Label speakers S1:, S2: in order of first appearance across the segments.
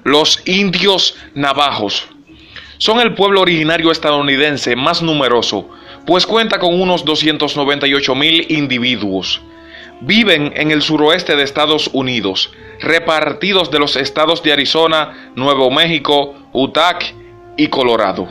S1: Los indios navajos son el pueblo originario estadounidense más numeroso, pues cuenta con unos 298,000 individuos. Viven en el suroeste de Estados Unidos, repartidos de los estados de Arizona, Nuevo México, Utah y Colorado.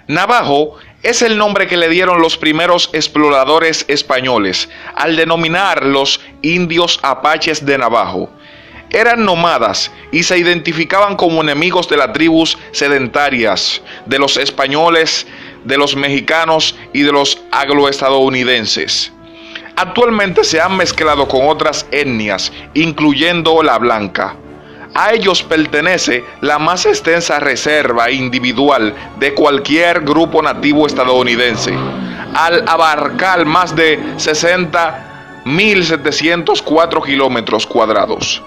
S1: Navajo es el nombre que le dieron los primeros exploradores españoles al denominar los indios apaches de Navajo. Eran nómadas y se identificaban como enemigos de las tribus sedentarias, de los españoles, de los mexicanos y de los angloestadounidenses. Actualmente se han mezclado con otras etnias, incluyendo la blanca. A ellos pertenece la más extensa reserva individual de cualquier grupo nativo estadounidense, al abarcar más de 60.704 kilómetros cuadrados,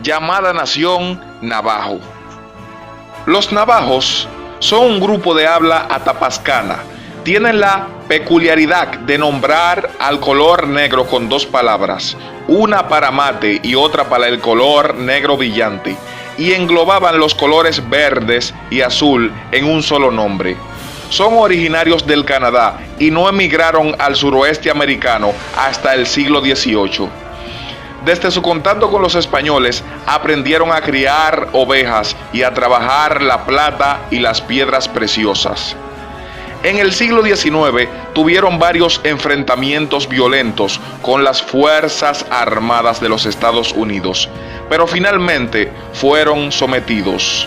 S1: llamada Nación Navajo. Los navajos son un grupo de habla atapascana. Tienen la peculiaridad de nombrar al color negro con dos palabras, una para mate y otra para el color negro brillante, y englobaban los colores verdes y azul en un solo nombre. Son originarios del Canadá y no emigraron al suroeste americano hasta el siglo XVIII. Desde su contacto con los españoles, aprendieron a criar ovejas y a trabajar la plata y las piedras preciosas. En el siglo XIX tuvieron varios enfrentamientos violentos con las Fuerzas Armadas de los Estados Unidos, pero finalmente fueron sometidos.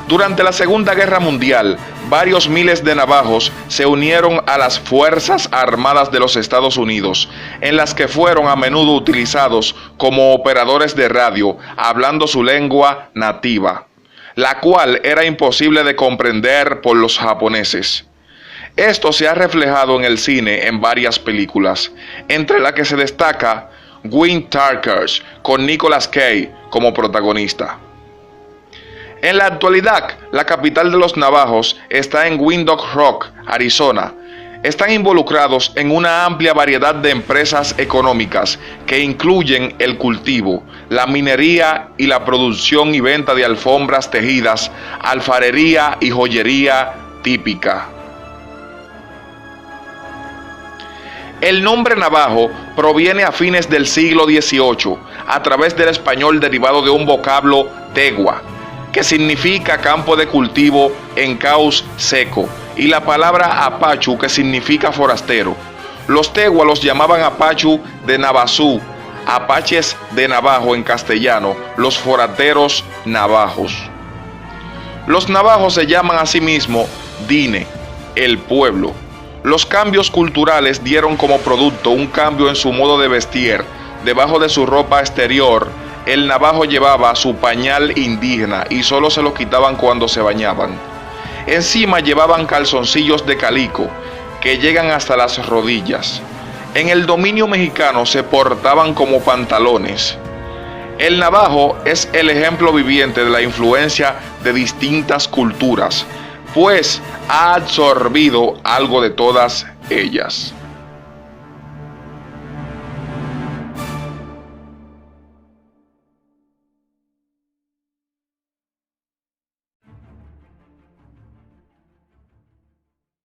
S1: Durante la Segunda Guerra Mundial, varios miles de navajos se unieron a las Fuerzas Armadas de los Estados Unidos, en las que fueron a menudo utilizados como operadores de radio, hablando su lengua nativa, la cual era imposible de comprender por los japoneses. Esto se ha reflejado en el cine en varias películas, entre las que se destaca Wind Talkers, con Nicolas Cage como protagonista. En la actualidad, la capital de los navajos está en Window Rock, Arizona. Están involucrados en una amplia variedad de empresas económicas que incluyen el cultivo, la minería y la producción y venta de alfombras tejidas, alfarería y joyería típica. El nombre navajo proviene a fines del siglo XVIII a través del español derivado de un vocablo tegua, que significa campo de cultivo en caos seco, y la palabra apachu, que significa forastero. Los teguas los llamaban apachu de Navazú, apaches de Navajo en castellano, los forasteros navajos. Los navajos se llaman a sí mismos Dine, el pueblo. Los cambios culturales dieron como producto un cambio en su modo de vestir. Debajo de su ropa exterior, el navajo llevaba su pañal indígena y solo se lo quitaban cuando se bañaban. Encima llevaban calzoncillos de calico que llegan hasta las rodillas. En el dominio mexicano se portaban como pantalones. El navajo es el ejemplo viviente de la influencia de distintas culturas, pues ha absorbido algo de todas ellas.